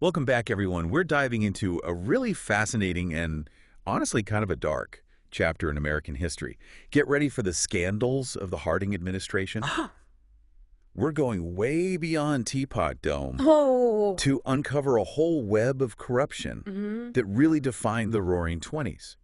Welcome back, everyone. We're diving into a really fascinating and honestly kind of a dark chapter in American history. Get ready for the scandals of the Harding administration. We're going way beyond Teapot Dome Oh, to uncover a whole web of corruption that really defined the Roaring Twenties.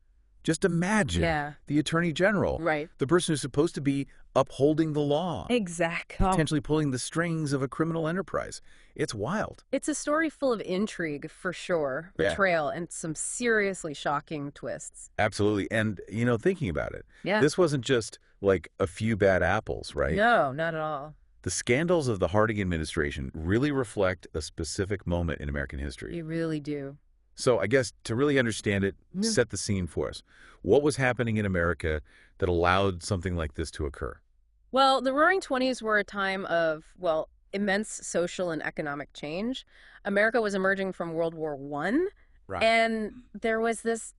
Just imagine yeah, the Attorney General, right. the person who's supposed to be upholding the law, Exactly. potentially pulling the strings of a criminal enterprise. It's wild. It's a story full of intrigue, for sure, Yeah. betrayal, and some seriously shocking twists. Absolutely. And, thinking about it, Yeah. this wasn't just like a few bad apples, right? No, not at all. The scandals of the Harding administration really reflect a specific moment in American history. You really do. So I guess to really understand it, Mm. set the scene for us. What was happening in America that allowed something like this to occur? Well, the Roaring Twenties were a time of, well, immense social and economic change. America was emerging from World War One, Right. and there was this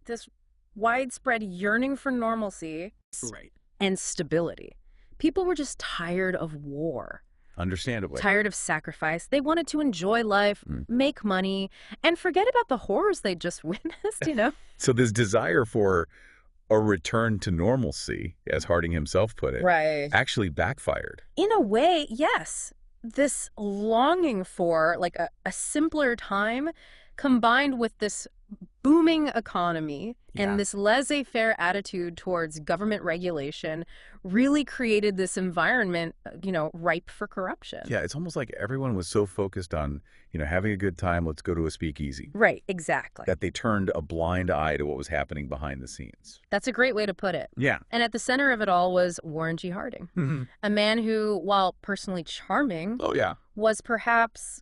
widespread yearning for normalcy Right. and stability. People were just tired of war. Understandably. Tired of sacrifice. They wanted to enjoy life, make money, and forget about the horrors they just witnessed. So this desire for a return to normalcy, as Harding himself put it, Right. actually backfired. In a way, yes. This longing for like a simpler time combined with this booming economy Yeah. and this laissez-faire attitude towards government regulation really created this environment, ripe for corruption. Yeah, it's almost like everyone was so focused on, having a good time, let's go to a speakeasy, Right, exactly. that they turned a blind eye to what was happening behind the scenes. That's a great way to put it. Yeah. And at the center of it all was Warren G. Harding, a man who, while personally charming, Oh, yeah. was perhaps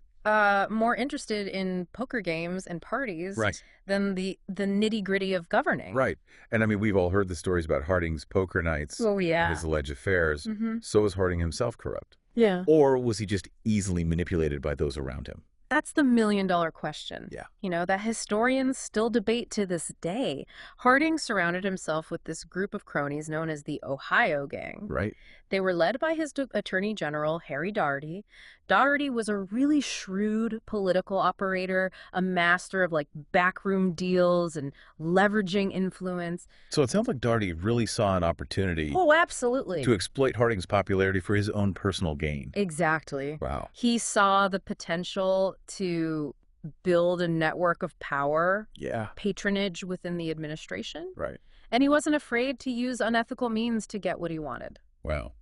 more interested in poker games and parties Right. than the nitty-gritty of governing. Right. And I mean, we've all heard the stories about Harding's poker nights Oh, and yeah. his alleged affairs. Mm-hmm. So was Harding himself corrupt? Yeah. Or was he just easily manipulated by those around him? That's the million-dollar question. Yeah. That historians still debate to this day. Harding surrounded himself with this group of cronies known as the Ohio Gang. Right. They were led by his Attorney General, Harry Daugherty. Daugherty was a really shrewd political operator, a master of backroom deals and leveraging influence. So it sounds like Daugherty really saw an opportunity Oh, absolutely. to exploit Harding's popularity for his own personal gain. Exactly. Wow. He saw the potential to build a network of power, Yeah. patronage within the administration, Right. and he wasn't afraid to use unethical means to get what he wanted. Wow.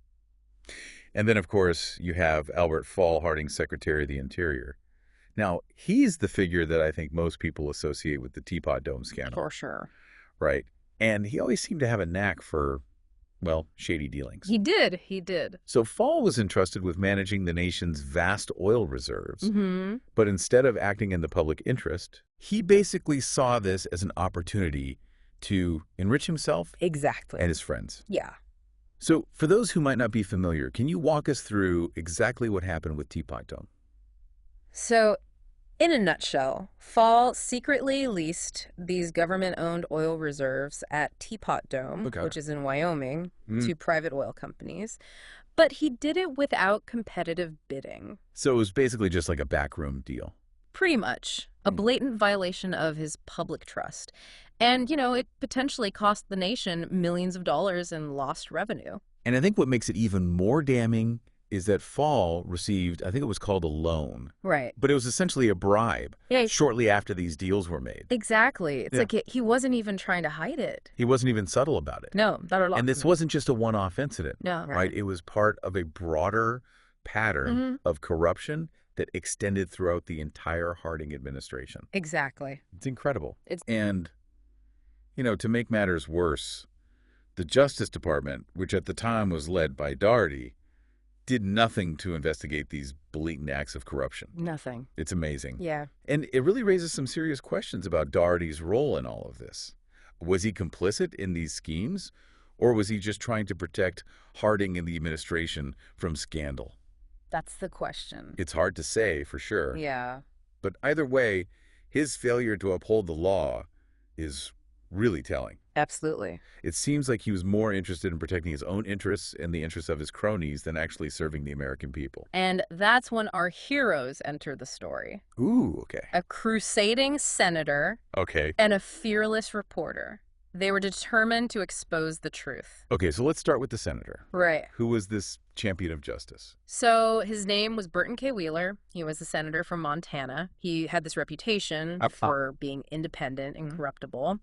And then, of course, you have Albert Fall, Harding's Secretary of the Interior. Now, he's the figure that I think most people associate with the Teapot Dome scandal, For sure. right? And he always seemed to have a knack for, well, shady dealings. He did. So Fall was entrusted with managing the nation's vast oil reserves, Mm-hmm. but instead of acting in the public interest, he basically saw this as an opportunity to enrich himself Exactly. and his friends. Yeah. So for those who might not be familiar, can you walk us through exactly what happened with Teapot Dome? So, in a nutshell, Fall secretly leased these government-owned oil reserves at Teapot Dome, Okay. which is in Wyoming, Mm. to private oil companies. But he did it without competitive bidding. So it was basically just like a backroom deal. Pretty much. A blatant violation of his public trust. And, it potentially cost the nation millions of dollars in lost revenue. And I think what makes it even more damning is that Fall received, I think it was called a loan, Right. but it was essentially a bribe Yeah, shortly after these deals were made. exactly. It's Yeah. like he wasn't even trying to hide it. He wasn't even subtle about it. No, not at all. And this wasn't just a one-off incident, No, right? It was part of a broader pattern Mhm. of corruption that extended throughout the entire Harding administration. Exactly. It's incredible. It's- And, to make matters worse, the Justice Department, which at the time was led by Daugherty, did nothing to investigate these blatant acts of corruption. Nothing. It's amazing. Yeah. And it really raises some serious questions about Daugherty's role in all of this. Was he complicit in these schemes, or was he just trying to protect Harding and the administration from scandal? That's the question. It's hard to say for sure. Yeah. But either way, his failure to uphold the law is really telling. Absolutely. It seems like he was more interested in protecting his own interests and the interests of his cronies than actually serving the American people. And that's when our heroes enter the story. Ooh, okay. A crusading senator Okay. and a fearless reporter. They were determined to expose the truth. Okay, so let's start with the senator. Right. Who was this champion of justice? So his name was Burton K. Wheeler. He was a senator from Montana. He had this reputation for being independent and corruptible.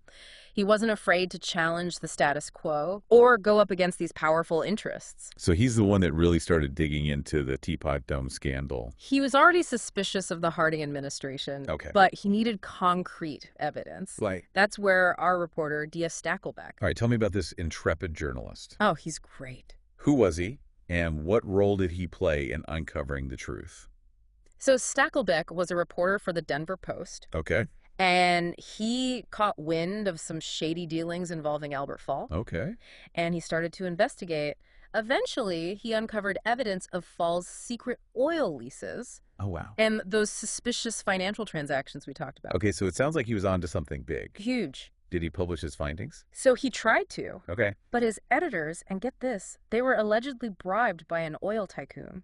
He wasn't afraid to challenge the status quo or go up against these powerful interests. So he's the one that really started digging into the Teapot Dome scandal. He was already suspicious of the Harding administration, Okay. but he needed concrete evidence. Like, That's where our reporter, Dia Stackelbeck. all right, tell me about this intrepid journalist. Oh, he's great. Who was he, and what role did he play in uncovering the truth? So Stackelbeck was a reporter for the Denver Post, Okay. and he caught wind of some shady dealings involving Albert Fall, Okay. and he started to investigate. Eventually, he uncovered evidence of Fall's secret oil leases Oh, wow. and those suspicious financial transactions we talked about. Okay, so it sounds like he was onto something big. Huge. Did he publish his findings? So he tried to, Okay. but his editors, and get this, they were allegedly bribed by an oil tycoon,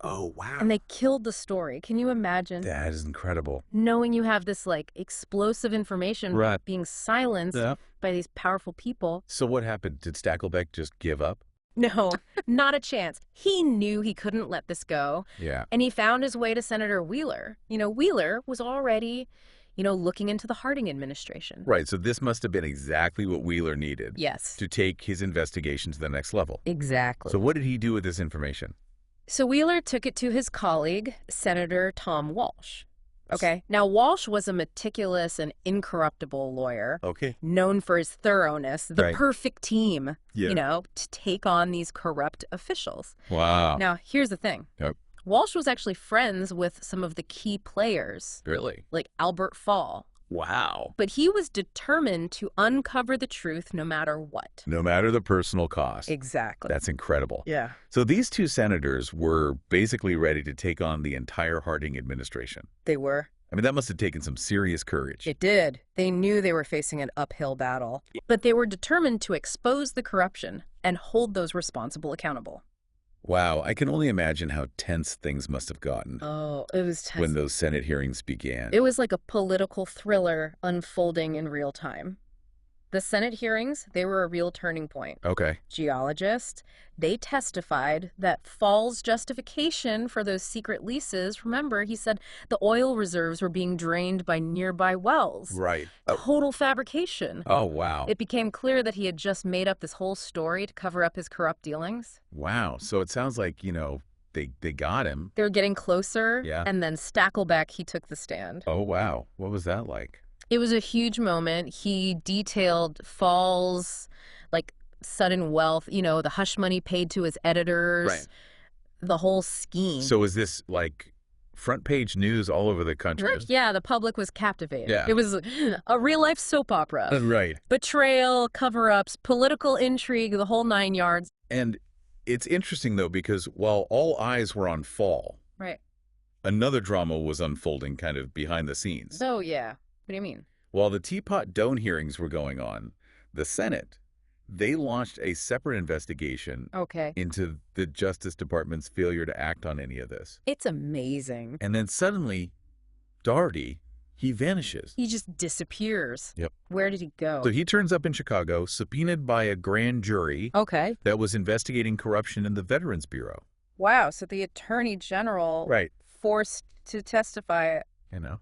Oh, wow. and they killed the story. Can you imagine? That is incredible. Knowing you have this like explosive information Right. being silenced Yeah. by these powerful people. So what happened? Did Stackelbeck just give up? No, not a chance. He knew he couldn't let this go, Yeah. and he found his way to Senator Wheeler. Wheeler was already, looking into the Harding administration. Right, so this must have been exactly what Wheeler needed Yes, to take his investigation to the next level. exactly. So what did he do with this information? So Wheeler took it to his colleague, Senator Tom Walsh. Okay, now Walsh was a meticulous and incorruptible lawyer, Okay. known for his thoroughness, the Right. perfect team, Yeah. to take on these corrupt officials. Wow. Now, here's the thing. Yep. Walsh was actually friends with some of the key players, Really? like Albert Fall, Wow. but he was determined to uncover the truth no matter what. No matter the personal cost. Exactly. That's incredible. Yeah. So these two senators were basically ready to take on the entire Harding administration. They were. I mean, that must have taken some serious courage. It did. They knew they were facing an uphill battle, but they were determined to expose the corruption and hold those responsible accountable. Wow, I can only imagine how tense things must have gotten Oh, it was tense. when those Senate hearings began. It was like a political thriller unfolding in real time. The Senate hearings, they were a real turning point. Okay. Geologists, they testified that Fall's justification for those secret leases, remember, he said the oil reserves were being drained by nearby wells. Right. Total fabrication. Oh, wow. It became clear that he had just made up this whole story to cover up his corrupt dealings. Wow. So it sounds like, they got him. They were getting closer, Yeah. and then Stackelbeck, he took the stand. Oh, wow. What was that like? It was a huge moment. He detailed Fall's, sudden wealth, the hush money paid to his editors, Right. the whole scheme. So is this like front page news all over the country? Yeah, the public was captivated. Yeah. It was a real-life soap opera. Right. Betrayal, cover-ups, political intrigue, the whole 9 yards. And it's interesting, though, because while all eyes were on Fall, Right. another drama was unfolding kind of behind the scenes. So, yeah. What do you mean? While the Teapot Dome hearings were going on, the Senate, they launched a separate investigation Okay. into the Justice Department's failure to act on any of this. It's amazing. And then suddenly, Daugherty, he vanishes. He just disappears. Yep. Where did he go? So he turns up in Chicago, subpoenaed by a grand jury Okay. that was investigating corruption in the Veterans Bureau. Wow. So the attorney general Right. forced to testify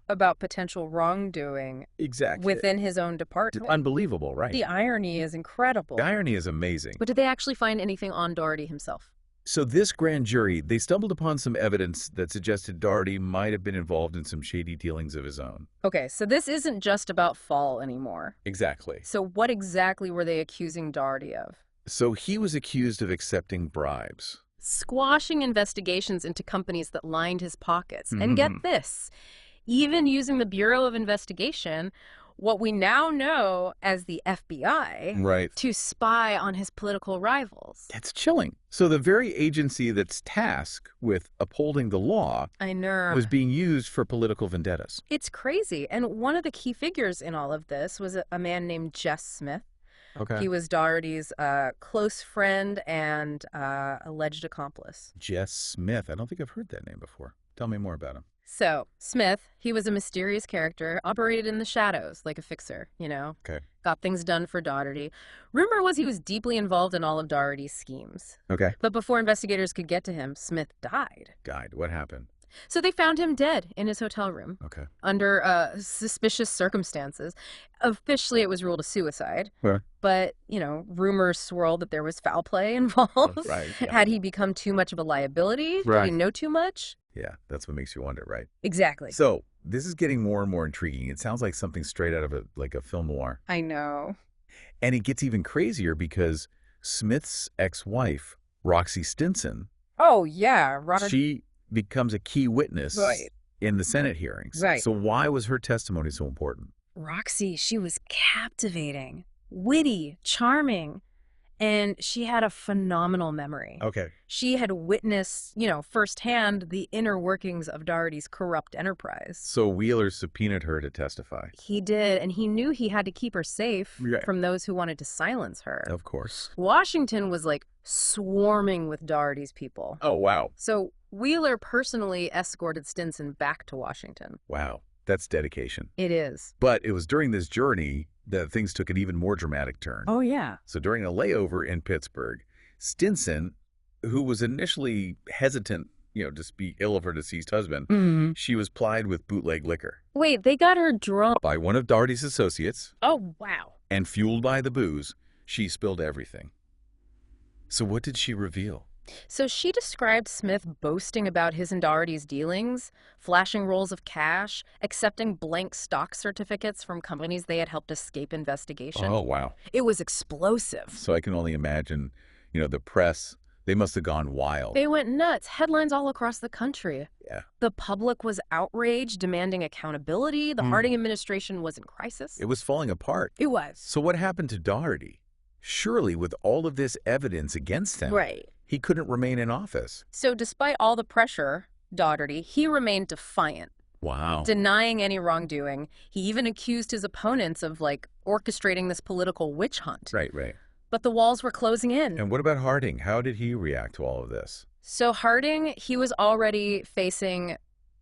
about potential wrongdoing Exactly. within his own department. Unbelievable, right? The irony is incredible. The irony is amazing. But did they actually find anything on Daugherty himself? So this grand jury, they stumbled upon some evidence that suggested Daugherty might have been involved in some shady dealings of his own. Okay, so this isn't just about Fall anymore. Exactly. So what exactly were they accusing Daugherty of? So he was accused of accepting bribes. Squashing investigations into companies that lined his pockets. And get this, even using the Bureau of Investigation, what we now know as the FBI, Right. to spy on his political rivals. That's chilling. So the very agency that's tasked with upholding the law I know. was being used for political vendettas. It's crazy. And one of the key figures in all of this was a man named Jess Smith. Okay. He was Doherty's close friend and alleged accomplice. Jess Smith. I don't think I've heard that name before. Tell me more about him. So, Smith, he was a mysterious character, operated in the shadows like a fixer, you know? Okay. Got things done for Doherty. Rumor was he was deeply involved in all of Doherty's schemes. Okay. But before investigators could get to him, Smith died. Died. What happened? So they found him dead in his hotel room Okay. under suspicious circumstances. Officially, it was ruled a suicide. Well. But, you know, rumors swirled that there was foul play involved. Right. Yeah. Had he become too much of a liability? Right. Did he know too much? Yeah, that's what makes you wonder, right? Exactly. So this is getting more and more intriguing. It sounds like something straight out of a film noir. I know. And it gets even crazier because Smith's ex-wife, Roxy Stinson, Oh, yeah. Robert. she becomes a key witness Right. in the Senate hearings. Right. So why was her testimony so important? Roxy, she was captivating, witty, charming, and she had a phenomenal memory. Okay. She had witnessed, you know, firsthand the inner workings of Doherty's corrupt enterprise. So Wheeler subpoenaed her to testify. He did, and he knew he had to keep her safe Right. from those who wanted to silence her. Of course. Washington was like swarming with Doherty's people. Oh, wow. So Wheeler personally escorted Stinson back to Washington. Wow. That's dedication. It is. But it was during this journey that things took an even more dramatic turn. Oh, yeah. So during a layover in Pittsburgh, Stinson, who was initially hesitant, to be ill of her deceased husband, Mm-hmm. she was plied with bootleg liquor Wait, they got her drunk. by one of Doherty's associates, Oh, wow. and fueled by the booze, she spilled everything. So what did she reveal? So she described Smith boasting about his and Doherty's dealings, flashing rolls of cash, accepting blank stock certificates from companies they had helped escape investigation. Oh, wow. It was explosive. So I can only imagine, the press, they must have gone wild. They went nuts. Headlines all across the country. Yeah. The public was outraged, demanding accountability. The Harding administration was in crisis. It was falling apart. It was. So what happened to Doherty? Surely with all of this evidence against him, Right. he couldn't remain in office. So despite all the pressure, Doherty, he remained defiant, Wow. denying any wrongdoing. He even accused his opponents of, orchestrating this political witch hunt. Right, right. But the walls were closing in. And what about Harding? How did he react to all of this? So Harding, he was already facing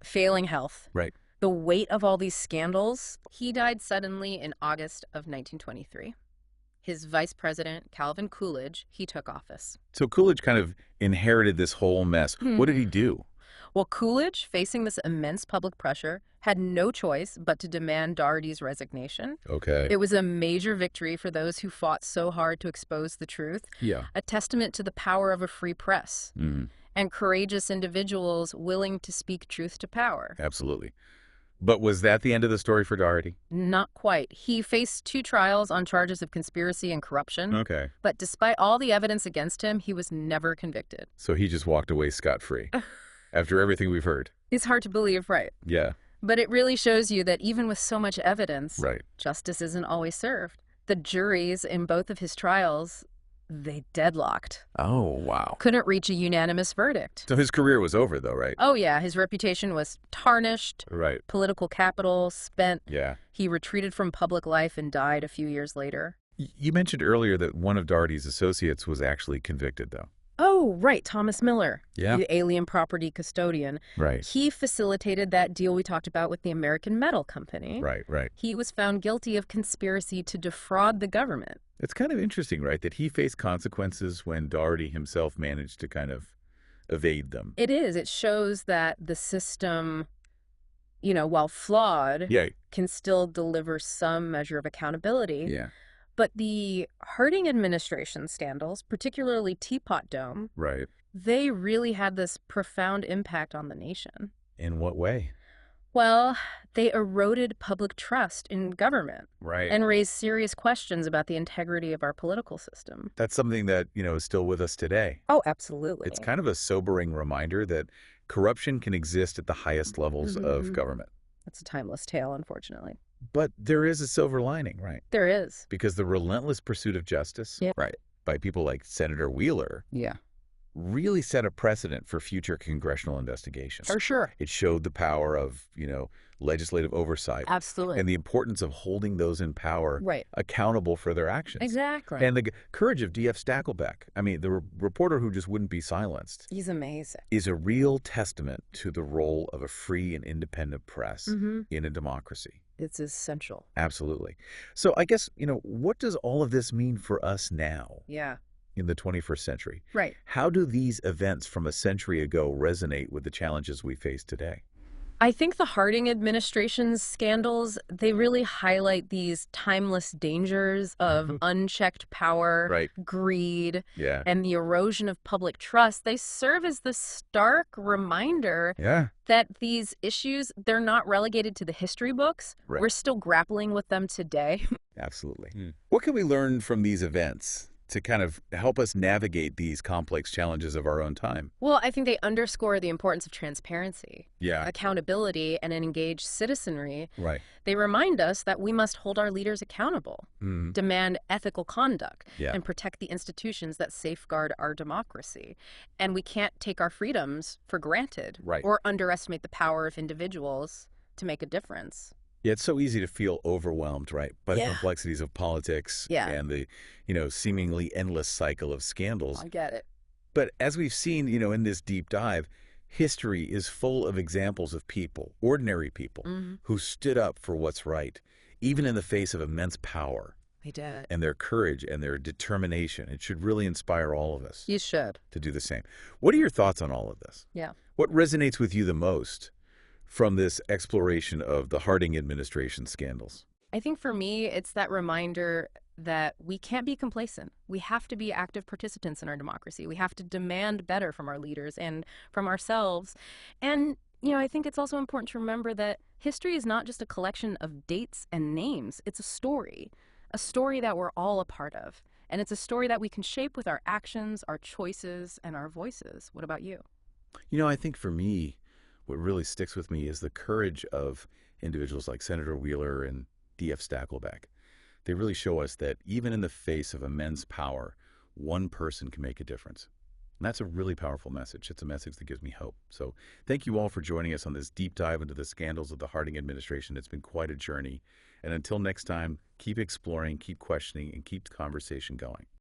failing health. Right. The weight of all these scandals. He died suddenly in August of 1923. His vice president, Calvin Coolidge, he took office. So Coolidge kind of inherited this whole mess. What did he do? Well, Coolidge, facing this immense public pressure, had no choice but to demand Doherty's resignation. Okay. It was a major victory for those who fought so hard to expose the truth, Yeah. a testament to the power of a free press and courageous individuals willing to speak truth to power. Absolutely. But was that the end of the story for Doherty? Not quite. He faced 2 trials on charges of conspiracy and corruption. Okay. But despite all the evidence against him, he was never convicted. So he just walked away scot-free after everything we've heard. It's hard to believe, right? Yeah. But it really shows you that even with so much evidence, Right. justice isn't always served. The juries in both of his trials, they deadlocked. Oh, wow. Couldn't reach a unanimous verdict. So his career was over, though, right? Oh, yeah, his reputation was tarnished, Right. political capital spent. Yeah. He retreated from public life and died a few years later. You mentioned earlier that one of Doherty's associates was actually convicted, though. Oh, right, Thomas Miller, Yeah. the alien property custodian. Right. He facilitated that deal we talked about with the American Metal Company. Right, right. He was found guilty of conspiracy to defraud the government. It's kind of interesting, right, that he faced consequences when Doherty himself managed to kind of evade them. It is. It shows that the system, while flawed, Yeah. can still deliver some measure of accountability. Yeah. But the Harding administration scandals, particularly Teapot Dome, Right. they really had this profound impact on the nation. In what way? Well, they eroded public trust in government Right. and raised serious questions about the integrity of our political system. That's something that, is still with us today. Oh, absolutely. It's kind of a sobering reminder that corruption can exist at the highest levels of government. It's a timeless tale, unfortunately. But there is a silver lining, right? There is. Because the relentless pursuit of justice, Yeah. right, by people like Senator Wheeler, Yeah. really set a precedent for future congressional investigations. For sure. It showed the power of, legislative oversight Absolutely. and the importance of holding those in power Right. accountable for their actions. Exactly. And the courage of D.F. Stackelbeck, I mean, the reporter who just wouldn't be silenced, He's amazing. is a real testament to the role of a free and independent press Mm-hmm. in a democracy. It's essential. Absolutely. So I guess, what does all of this mean for us now Yeah. in the 21st century? Right. How do these events from a century ago resonate with the challenges we face today? I think the Harding administration's scandals, they really highlight these timeless dangers of unchecked power, Right. greed, Yeah. and the erosion of public trust. They serve as the stark reminder Yeah. that these issues, they're not relegated to the history books. Right. We're still grappling with them today. Absolutely. What can we learn from these events to kind of help us navigate these complex challenges of our own time? Well, I think they underscore the importance of transparency, Yeah. accountability, and an engaged citizenry. Right. They remind us that we must hold our leaders accountable, Mhm. demand ethical conduct, Yeah. and protect the institutions that safeguard our democracy. And we can't take our freedoms for granted Right. or underestimate the power of individuals to make a difference. Yeah, it's so easy to feel overwhelmed, right, by the Yeah. complexities of politics Yeah. and the, seemingly endless cycle of scandals. I get it. But as we've seen, in this deep dive, history is full of examples of people, ordinary people, Mm-hmm. who stood up for what's right, even in the face of immense power. They did. And their courage and their determination. It should really inspire all of us You should. to do the same. What are your thoughts on all of this? Yeah. What resonates with you the most from this exploration of the Harding administration scandals? I think for me, it's that reminder that we can't be complacent. We have to be active participants in our democracy. We have to demand better from our leaders and from ourselves. And, I think it's also important to remember that history is not just a collection of dates and names. It's a story that we're all a part of. And it's a story that we can shape with our actions, our choices, and our voices. What about you? I think for me, what really sticks with me is the courage of individuals like Senator Wheeler and D.F. Stackelbeck. They really show us that even in the face of immense power, one person can make a difference. And that's a really powerful message. It's a message that gives me hope. So thank you all for joining us on this deep dive into the scandals of the Harding administration. It's been quite a journey. And until next time, keep exploring, keep questioning, and keep the conversation going.